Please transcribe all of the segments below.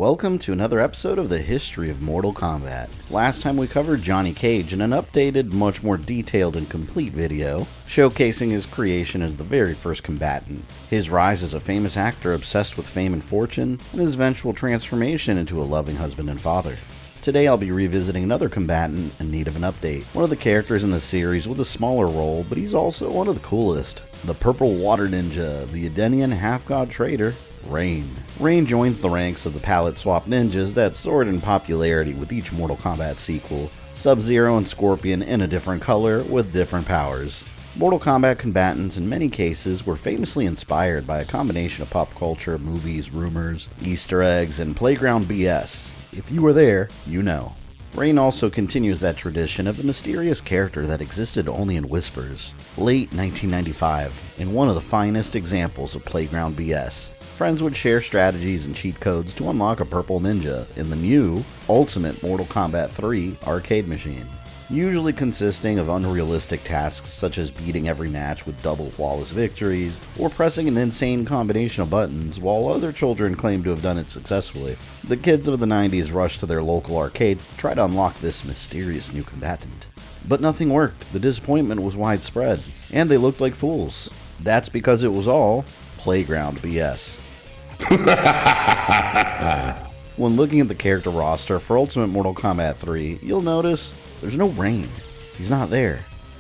Welcome to another episode of the History of Mortal Kombat. Last time we covered Johnny Cage in an updated, much more detailed and complete video, showcasing his creation as the very first combatant, his rise as a famous actor obsessed with fame and fortune, and his eventual transformation into a loving husband and father. Today I'll be revisiting another combatant in need of an update. One of the characters in the series with a smaller role, but he's also one of the coolest. The Purple Water Ninja, the Edenian Half-God Traitor, Rain. Rain joins the ranks of the palette swap ninjas that soared in popularity with each Mortal Kombat sequel, Sub-Zero and Scorpion in a different color with different powers. Mortal Kombat combatants in many cases were famously inspired by a combination of pop culture, movies, rumors, Easter eggs, and playground BS. If you were there, you know. Rain also continues that tradition of a mysterious character that existed only in whispers. Late 1995, in one of the finest examples of playground BS, friends would share strategies and cheat codes to unlock a purple ninja in the new Ultimate Mortal Kombat 3 arcade machine, usually consisting of unrealistic tasks such as beating every match with double flawless victories, or pressing an insane combination of buttons while other children claim to have done it successfully. The kids of the 90s rushed to their local arcades to try to unlock this mysterious new combatant. But nothing worked, the disappointment was widespread, and they looked like fools. That's because it was all playground BS. When looking at the character roster for Ultimate Mortal Kombat 3, you'll notice there's no Rain. He's not there.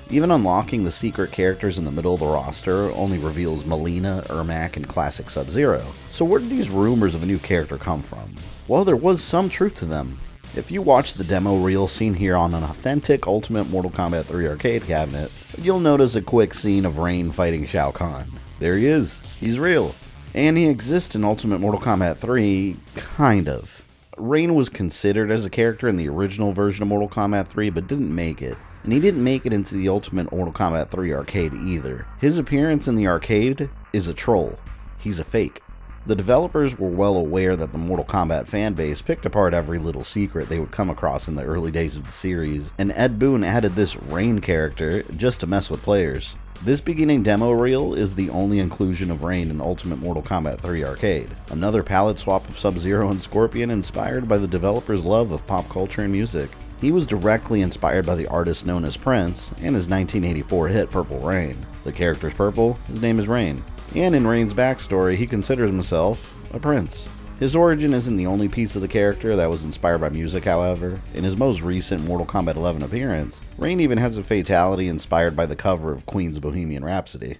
Even unlocking the secret characters in the middle of the roster only reveals Melina, Ermac, and Classic Sub-Zero. So where did these rumors of a new character come from? Well, there was some truth to them. If you watch the demo reel seen here on an authentic Ultimate Mortal Kombat 3 arcade cabinet, you'll notice a quick scene of Rain fighting Shao Kahn. There he is. He's real. And he exists in Ultimate Mortal Kombat 3, kind of. Rain was considered as a character in the original version of Mortal Kombat 3, but didn't make it. And he didn't make it into the Ultimate Mortal Kombat 3 arcade either. His appearance in the arcade is a troll. He's a fake. The developers were well aware that the Mortal Kombat fanbase picked apart every little secret they would come across in the early days of the series, and Ed Boon added this Rain character just to mess with players. This beginning demo reel is the only inclusion of Rain in Ultimate Mortal Kombat 3 arcade, another palette swap of Sub-Zero and Scorpion inspired by the developer's love of pop culture and music. He was directly inspired by the artist known as Prince and his 1984 hit Purple Rain. The character's purple, his name is Rain. And in Rain's backstory, he considers himself a prince. His origin isn't the only piece of the character that was inspired by music, however. In his most recent Mortal Kombat 11 appearance, Rain even has a fatality inspired by the cover of Queen's Bohemian Rhapsody.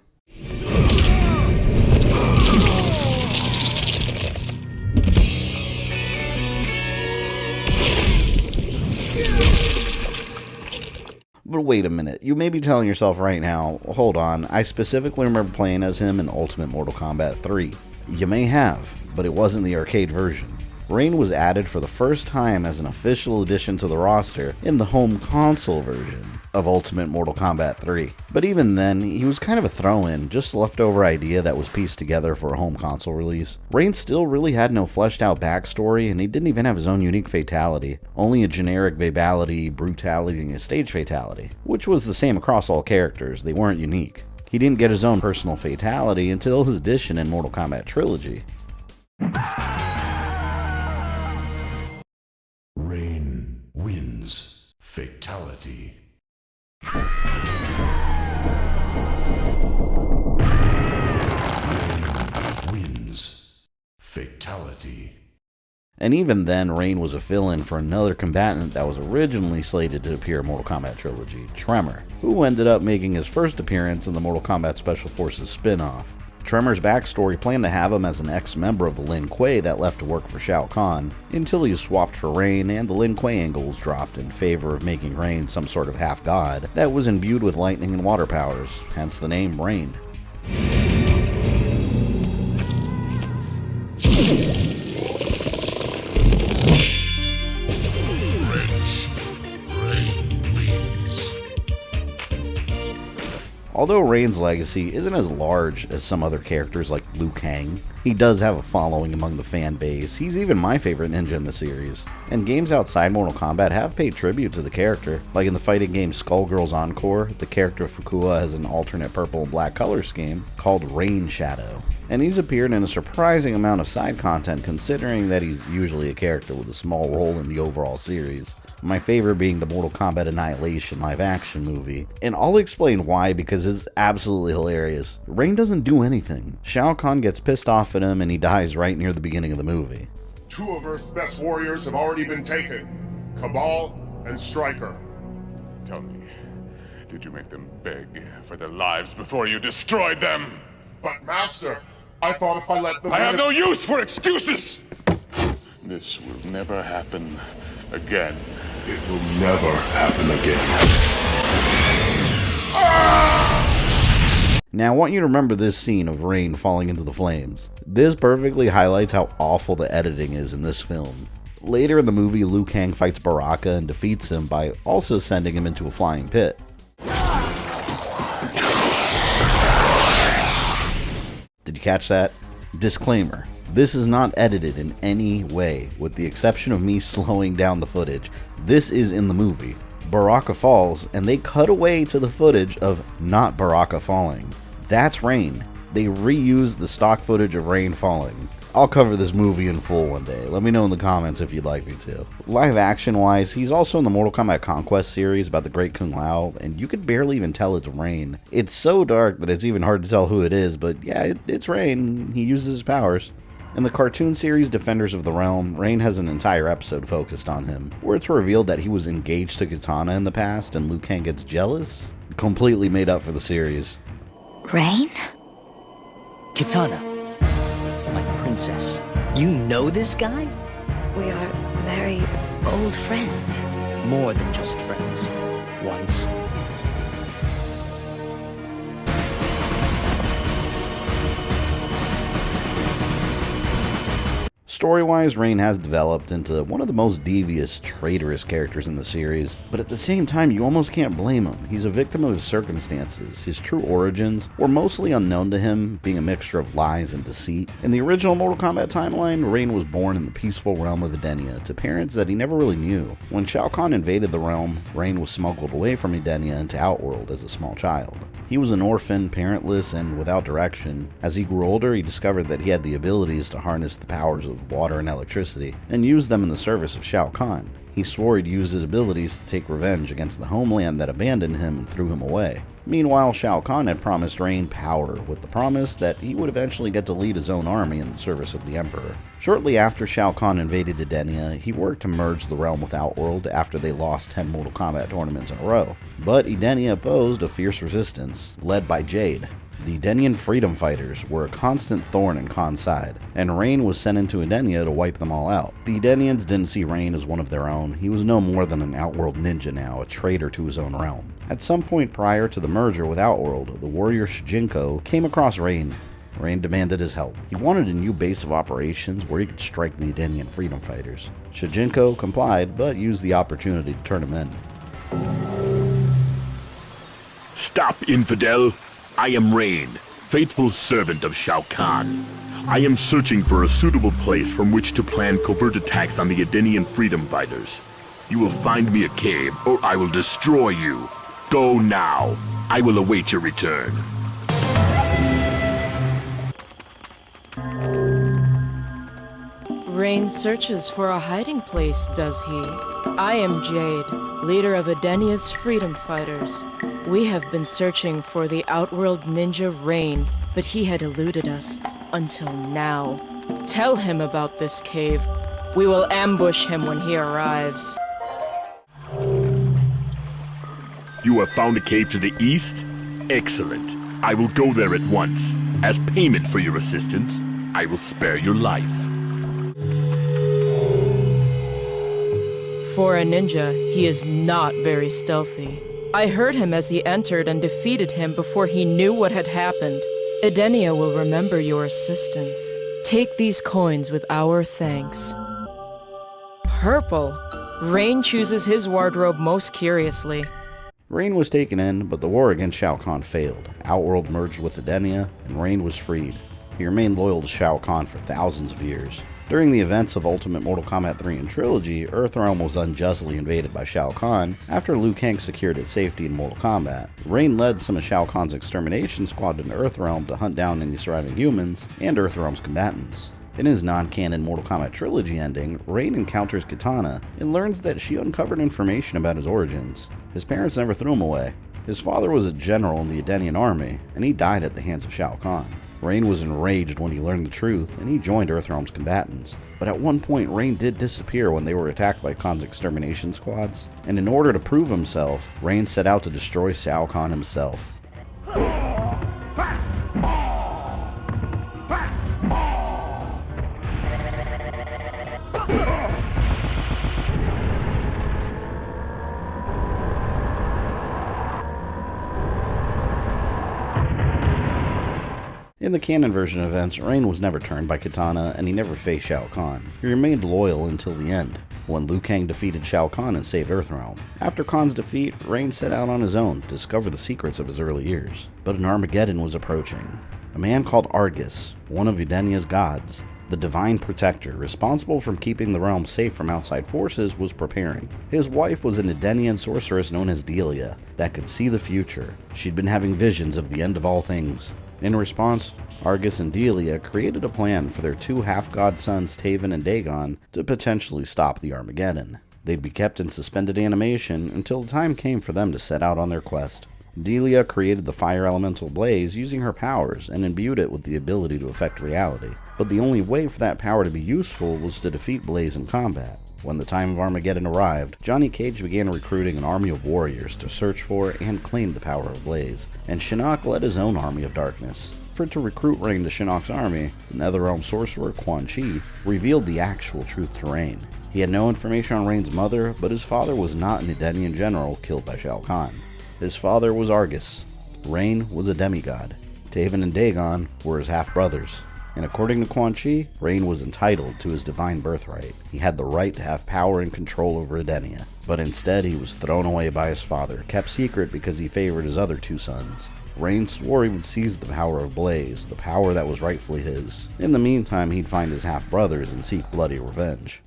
But wait a minute, you may be telling yourself right now, hold on, I specifically remember playing as him in Ultimate Mortal Kombat 3. You may have, but it wasn't the arcade version. Rain was added for the first time as an official addition to the roster in the home console version of Ultimate Mortal Kombat 3. But even then, he was kind of a throw-in, just a leftover idea that was pieced together for a home console release. Rain still really had no fleshed out backstory, and he didn't even have his own unique fatality, only a generic babality, brutality, and a stage fatality, which was the same across all characters. They weren't unique. He didn't get his own personal fatality until his addition in Mortal Kombat Trilogy. Rain wins. Fatality. Rain wins. Fatality. And even then, Rain was a fill-in for another combatant that was originally slated to appear in Mortal Kombat Trilogy, Tremor, who ended up making his first appearance in the Mortal Kombat Special Forces spin-off. Tremor's backstory planned to have him as an ex-member of the Lin Kuei that left to work for Shao Kahn, until he was swapped for Rain and the Lin Kuei angle was dropped in favor of making Rain some sort of half-god that was imbued with lightning and water powers, hence the name Rain. Although Rain's legacy isn't as large as some other characters like Liu Kang, he does have a following among the fan base. He's even my favorite ninja in the series. And games outside Mortal Kombat have paid tribute to the character. Like in the fighting game Skullgirls Encore, the character Fukua has an alternate purple and black color scheme called Rain Shadow. And he's appeared in a surprising amount of side content considering that he's usually a character with a small role in the overall series. My favorite being the Mortal Kombat Annihilation live-action movie. And I'll explain why, because it's absolutely hilarious. Rain doesn't do anything. Shao Kahn gets pissed off at him and he dies right near the beginning of the movie. 2 of Earth's best warriors have already been taken. Cabal and Stryker. Tell me, did you make them beg for their lives before you destroyed them? But Master, I thought if I let them I have no use for excuses! This will never happen again. It will never happen again. Now I want you to remember this scene of Rain falling into the flames. This perfectly highlights how awful the editing is in this film. Later in the movie, Liu Kang fights Baraka and defeats him by also sending him into a flying pit. Did you catch that? Disclaimer. This is not edited in any way, with the exception of me slowing down the footage. This is in the movie. Baraka falls, and they cut away to the footage of not Baraka falling. That's Rain. They reused the stock footage of Rain falling. I'll cover this movie in full one day. Let me know in the comments if you'd like me to. Live action wise, he's also in the Mortal Kombat Conquest series about the Great Kung Lao, and you could barely even tell it's Rain. It's so dark that it's even hard to tell who it is, but yeah, it's Rain. He uses his powers. In the cartoon series Defenders of the Realm, Rain has an entire episode focused on him, where it's revealed that he was engaged to Kitana in the past and Liu Kang gets jealous. Completely made up for the series. Rain? Kitana, my princess. You know this guy? We are very old friends. More than just friends. Once. Story-wise, Rain has developed into one of the most devious, traitorous characters in the series, but at the same time, you almost can't blame him. He's a victim of his circumstances. His true origins were mostly unknown to him, being a mixture of lies and deceit. In the original Mortal Kombat timeline, Rain was born in the peaceful realm of Edenia to parents that he never really knew. When Shao Kahn invaded the realm, Rain was smuggled away from Edenia into Outworld as a small child. He was an orphan, parentless, and without direction. As he grew older, he discovered that he had the abilities to harness the powers of water and electricity, and use them in the service of Shao Kahn. He swore he'd use his abilities to take revenge against the homeland that abandoned him and threw him away. Meanwhile, Shao Kahn had promised Rain power, with the promise that he would eventually get to lead his own army in the service of the Emperor. Shortly after Shao Kahn invaded Edenia, he worked to merge the realm with Outworld after they lost 10 Mortal Kombat tournaments in a row. But Edenia opposed a fierce resistance, led by Jade. The Edenian freedom fighters were a constant thorn in Khan's side, and Rain was sent into Edenia to wipe them all out. The Edenians didn't see Rain as one of their own. He was no more than an Outworld ninja now, a traitor to his own realm. At some point prior to the merger with Outworld, the warrior Shujinko came across Rain. Rain demanded his help. He wanted a new base of operations where he could strike the Edenian freedom fighters. Shujinko complied, but used the opportunity to turn him in. Stop, infidel! I am Rain, faithful servant of Shao Kahn. I am searching for a suitable place from which to plan covert attacks on the Edenian freedom fighters. You will find me a cave, or I will destroy you. Go now. I will await your return. Rain searches for a hiding place, does he? I am Jade, leader of Edenia's freedom fighters. We have been searching for the Outworld ninja Rain, but he had eluded us until now. Tell him about this cave. We will ambush him when he arrives. You have found a cave to the east? Excellent. I will go there at once. As payment for your assistance, I will spare your life. For a ninja, he is not very stealthy. I heard him as he entered and defeated him before he knew what had happened. Edenia will remember your assistance. Take these coins with our thanks. Purple. Rain chooses his wardrobe most curiously. Rain was taken in, but the war against Shao Kahn failed. Outworld merged with Edenia, and Rain was freed. He remained loyal to Shao Kahn for thousands of years. During the events of Ultimate Mortal Kombat 3 and Trilogy, Earthrealm was unjustly invaded by Shao Kahn after Liu Kang secured its safety in Mortal Kombat. Rain led some of Shao Kahn's extermination squad into Earthrealm to hunt down any surviving humans and Earthrealm's combatants. In his non-canon Mortal Kombat Trilogy ending, Rain encounters Kitana and learns that she uncovered information about his origins. His parents never threw him away. His father was a general in the Edenian army, and he died at the hands of Shao Kahn. Rain was enraged when he learned the truth, and he joined Earthrealm's combatants. But at one point, Rain did disappear when they were attacked by Kahn's extermination squads, and in order to prove himself, Rain set out to destroy Shao Kahn himself. In the canon version of events, Rain was never turned by Kitana, and he never faced Shao Kahn. He remained loyal until the end, when Liu Kang defeated Shao Kahn and saved Earthrealm. After Kahn's defeat, Rain set out on his own to discover the secrets of his early years. But an Armageddon was approaching. A man called Argus, one of Edenia's gods, the divine protector responsible for keeping the realm safe from outside forces, was preparing. His wife was an Edenian sorceress known as Delia that could see the future. She'd been having visions of the end of all things. In response, Argus and Delia created a plan for their two half-god sons Taven and Dagon to potentially stop the Armageddon. They'd be kept in suspended animation until the time came for them to set out on their quest. Delia created the fire elemental Blaze using her powers and imbued it with the ability to affect reality. But the only way for that power to be useful was to defeat Blaze in combat. When the time of Armageddon arrived, Johnny Cage began recruiting an army of warriors to search for and claim the power of Blaze, and Shinnok led his own army of darkness. For to recruit Rain to Shinnok's army, the Netherrealm sorcerer Quan Chi revealed the actual truth to Rain. He had no information on Rain's mother, but his father was not an Edenian general killed by Shao Kahn. His father was Argus. Rain was a demigod. Taven and Dagon were his half-brothers. And according to Quan Chi, Rain was entitled to his divine birthright. He had the right to have power and control over Edenia. But instead, he was thrown away by his father, kept secret because he favored his other two sons. Rain swore he would seize the power of Blaze, the power that was rightfully his. In the meantime, he'd find his half-brothers and seek bloody revenge.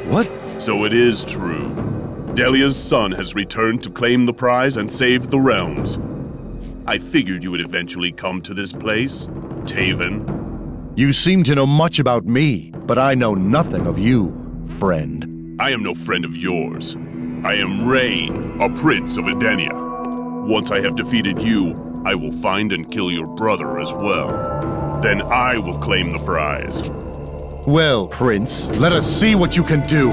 What? So it is true. Delia's son has returned to claim the prize and save the realms. I figured you would eventually come to this place, Taven. You seem to know much about me, but I know nothing of you, friend. I am no friend of yours. I am Rain, a prince of Edenia. Once I have defeated you, I will find and kill your brother as well. Then I will claim the prize. Well, Prince, let us see what you can do.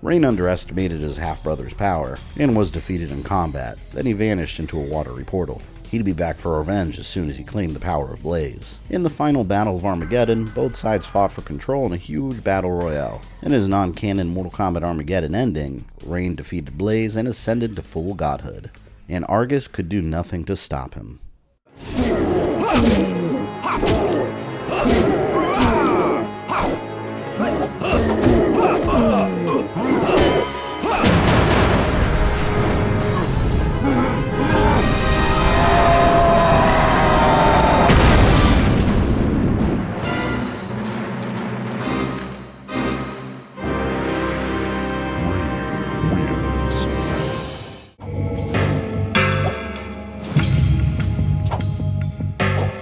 Rain underestimated his half-brother's power and was defeated in combat. Then he vanished into a watery portal. He'd be back for revenge as soon as he claimed the power of Blaze. In the final battle of Armageddon, both sides fought for control in a huge battle royale. In his non-canon Mortal Kombat Armageddon ending, Rain defeated Blaze and ascended to full godhood, and Argus could do nothing to stop him.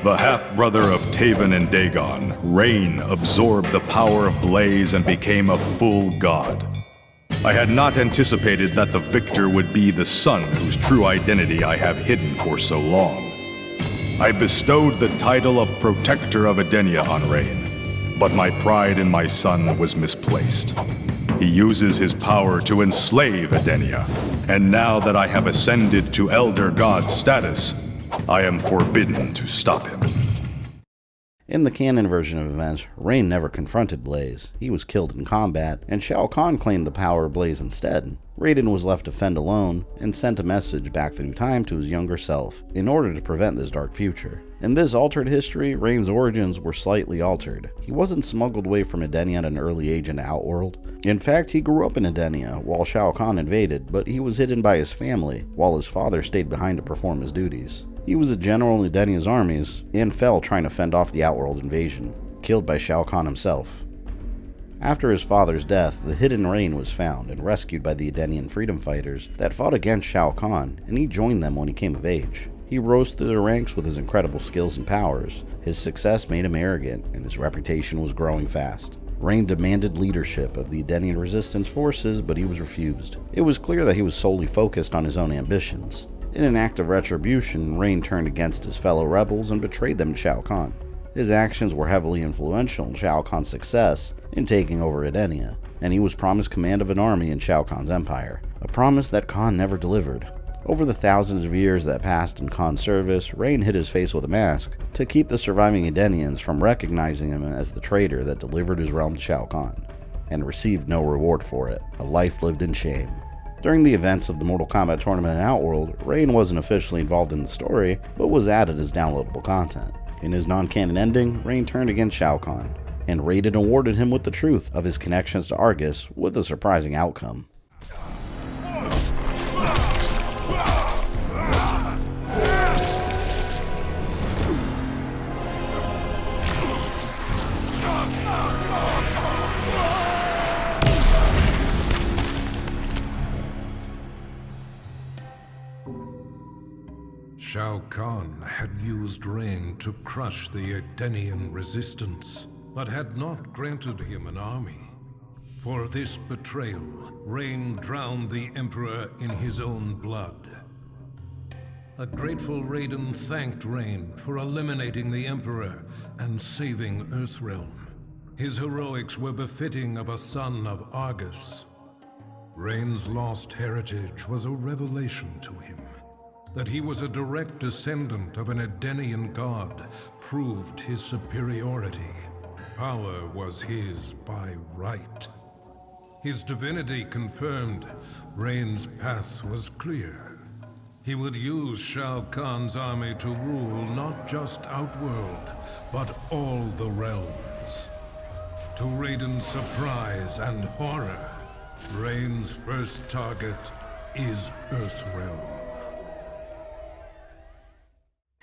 The half-brother of Taven and Dagon, Rain absorbed the power of Blaze and became a full god. I had not anticipated that the victor would be the son whose true identity I have hidden for so long. I bestowed the title of Protector of Edenia on Rain, but my pride in my son was misplaced. He uses his power to enslave Edenia, and now that I have ascended to Elder God status, I am forbidden to stop him. In the canon version of events, Rain never confronted Blaze. He was killed in combat, and Shao Kahn claimed the power of Blaze instead. Raiden was left to fend alone, and sent a message back through time to his younger self, in order to prevent this dark future. In this altered history, Rain's origins were slightly altered. He wasn't smuggled away from Edenia at an early age into Outworld. In fact, he grew up in Edenia while Shao Kahn invaded, but he was hidden by his family, while his father stayed behind to perform his duties. He was a general in Edenia's armies, and fell trying to fend off the Outworld invasion, killed by Shao Kahn himself. After his father's death, the hidden Rain was found and rescued by the Edenian freedom fighters that fought against Shao Kahn, and he joined them when he came of age. He rose through the ranks with his incredible skills and powers. His success made him arrogant, and his reputation was growing fast. Rain demanded leadership of the Edenian resistance forces, but he was refused. It was clear that he was solely focused on his own ambitions. In an act of retribution, Rain turned against his fellow rebels and betrayed them to Shao Kahn. His actions were heavily influential in Shao Kahn's success in taking over Edenia, and he was promised command of an army in Shao Kahn's empire, a promise that Kahn never delivered. Over the thousands of years that passed in Kahn's service, Rain hid his face with a mask to keep the surviving Edenians from recognizing him as the traitor that delivered his realm to Shao Kahn, and received no reward for it, a life lived in shame. During the events of the Mortal Kombat tournament in Outworld, Rain wasn't officially involved in the story, but was added as downloadable content. In his non-canon ending, Rain turned against Shao Kahn, and Raiden awarded him with the truth of his connections to Argus with a surprising outcome. Shao Kahn had used Rain to crush the Edenian resistance, but had not granted him an army. For this betrayal, Rain drowned the Emperor in his own blood. A grateful Raiden thanked Rain for eliminating the Emperor and saving Earthrealm. His heroics were befitting of a son of Argus. Rain's lost heritage was a revelation to him. That he was a direct descendant of an Edenian god proved his superiority. Power was his by right. His divinity confirmed, Rain's path was clear. He would use Shao Kahn's army to rule not just Outworld, but all the realms. To Raiden's surprise and horror, Rain's first target is Earthrealm.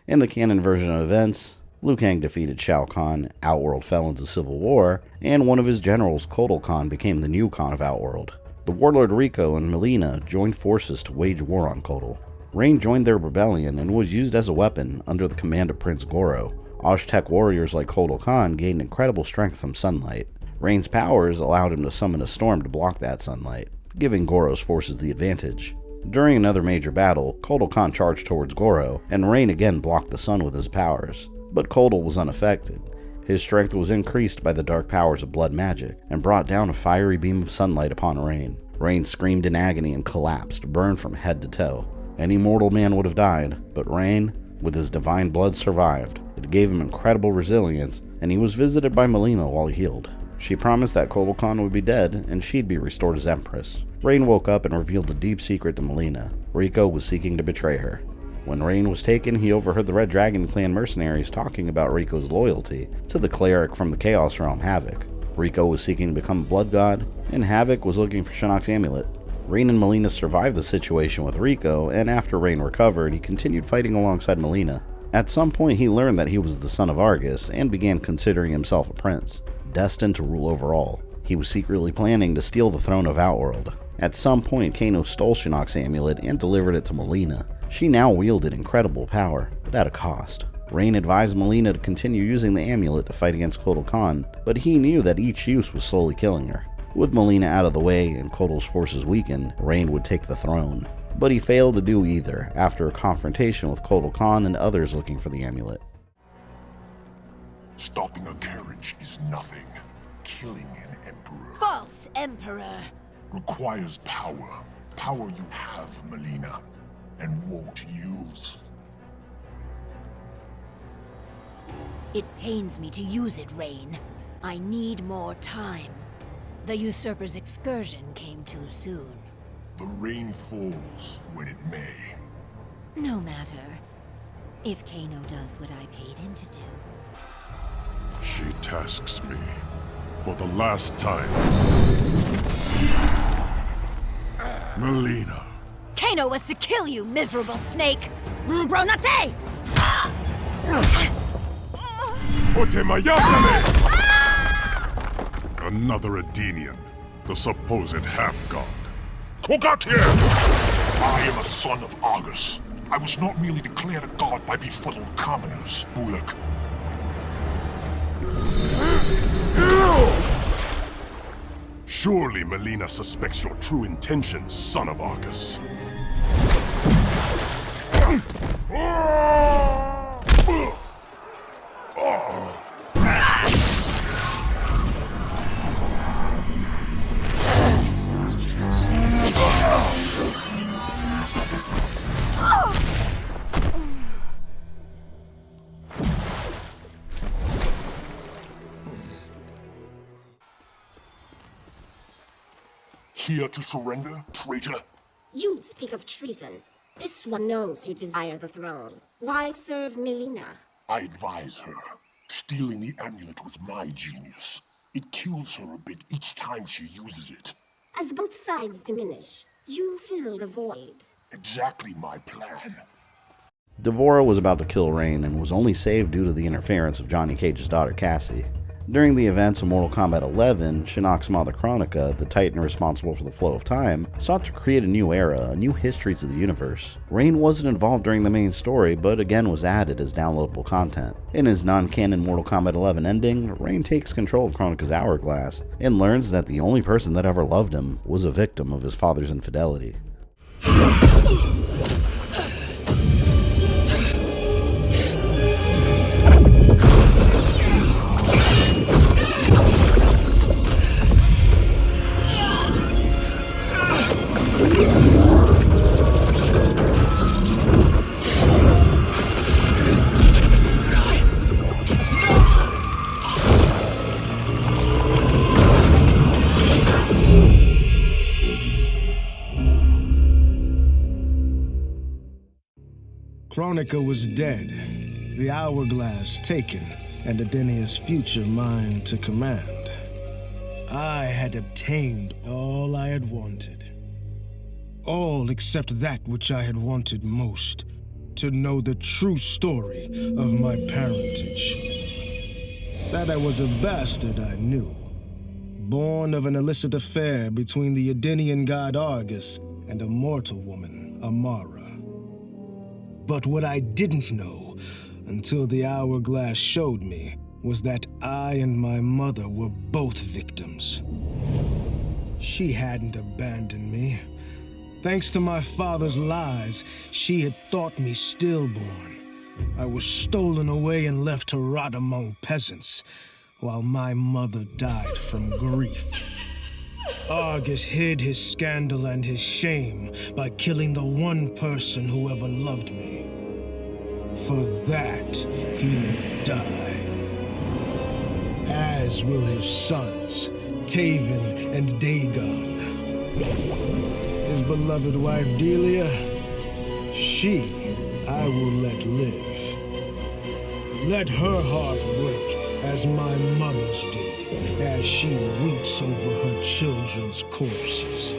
In the canon version of events, Liu Kang defeated Shao Kahn, Outworld fell into civil war, and one of his generals, Kotal Kahn, became the new Khan of Outworld. The warlord Rico and Mileena joined forces to wage war on Kotal. Rain joined their rebellion and was used as a weapon under the command of Prince Goro. Aztec warriors like Kotal Kahn gained incredible strength from sunlight. Rain's powers allowed him to summon a storm to block that sunlight, giving Goro's forces the advantage. During another major battle, Kotal Kahn charged towards Goro, and Rain again blocked the sun with his powers. But Kotal was unaffected. His strength was increased by the dark powers of blood magic, and brought down a fiery beam of sunlight upon Rain. Rain screamed in agony and collapsed, burned from head to toe. Any mortal man would have died, but Rain, with his divine blood, survived. It gave him incredible resilience, and he was visited by Mileena while he healed. She promised that Kotal Kahn would be dead, and she'd be restored as Empress. Rain woke up and revealed a deep secret to Mileena. Rico was seeking to betray her. When Rain was taken, he overheard the Red Dragon Clan mercenaries talking about Rico's loyalty to the cleric from the Chaos Realm, Havoc. Rico was seeking to become a blood god, and Havoc was looking for Shinnok's amulet. Rain and Mileena survived the situation with Rico, and after Rain recovered, he continued fighting alongside Mileena. At some point, he learned that he was the son of Argus, and began considering himself a prince, destined to rule over all. He was secretly planning to steal the throne of Outworld. At some point, Kano stole Shinnok's amulet and delivered it to Mileena. She now wielded incredible power, but at a cost. Rain advised Mileena to continue using the amulet to fight against Kotal Kahn, but he knew that each use was slowly killing her. With Mileena out of the way and Kotal's forces weakened, Rain would take the throne. But he failed to do either after a confrontation with Kotal Kahn and others looking for the amulet. Stopping a carriage is nothing. Killing an emperor False Emperor! requires power. Power you have, Mileena, and won't use. It pains me to use it, Rain. I need more time. The usurper's excursion came too soon. The rain falls when it may. No matter. If Kano does what I paid him to do. She tasks me for the last time. Melina. Kano was to kill you, miserable snake! Gronate! Otemayasame! Another Edenian, the supposed half-god. Kogatia! I am a son of Argus. I was not merely declared a god by befuddled commoners, Bulak. Surely Melina suspects your true intentions, son of Argus. Here to surrender, traitor? You speak of treason. This one knows you desire the throne. Why serve Melina? I advise her. Stealing the amulet was my genius. It kills her a bit each time she uses it. As both sides diminish, you fill the void. Exactly my plan. D'Vorah was about to kill Rain and was only saved due to the interference of Johnny Cage's daughter Cassie. During the events of Mortal Kombat 11, Shinnok Sama the Chronica, the Titan responsible for the flow of time, sought to create a new era, a new history to the universe. Rain wasn't involved during the main story, but again was added as downloadable content. In his non-canon Mortal Kombat 11 ending, Rain takes control of Chronica's hourglass, and learns that the only person that ever loved him was a victim of his father's infidelity. Chronica was dead, the hourglass taken, and Edenia's future mine to command. I had obtained all I had wanted. All except that which I had wanted most, to know the true story of my parentage. That I was a bastard I knew, born of an illicit affair between the Edenian god Argus and a mortal woman, Amara. But what I didn't know, until the hourglass showed me, was that I and my mother were both victims. She hadn't abandoned me. Thanks to my father's lies, she had thought me stillborn. I was stolen away and left to rot among peasants, while my mother died from grief. Argus hid his scandal and his shame by killing the one person who ever loved me. For that, he will die. As will his sons, Taven and Dagon. His beloved wife Delia, she I will let live. Let her heart break as my mother's did, as she weeps over her children's corpses.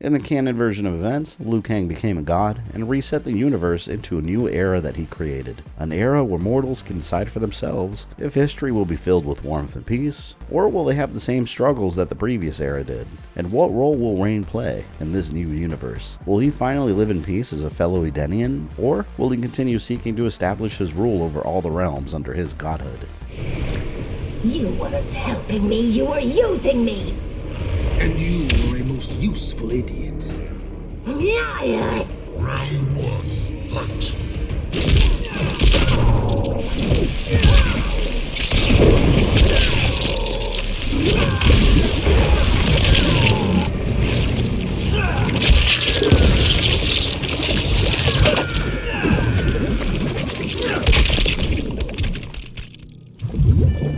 In the canon version of events, Liu Kang became a god and reset the universe into a new era that he created. An era where mortals can decide for themselves if history will be filled with warmth and peace, or will they have the same struggles that the previous era did? And what role will Rain play in this new universe? Will he finally live in peace as a fellow Edenian, or will he continue seeking to establish his rule over all the realms under his godhood? You weren't helping me, you were using me! And you were a most useful idiot. Round one, fight.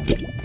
Bye.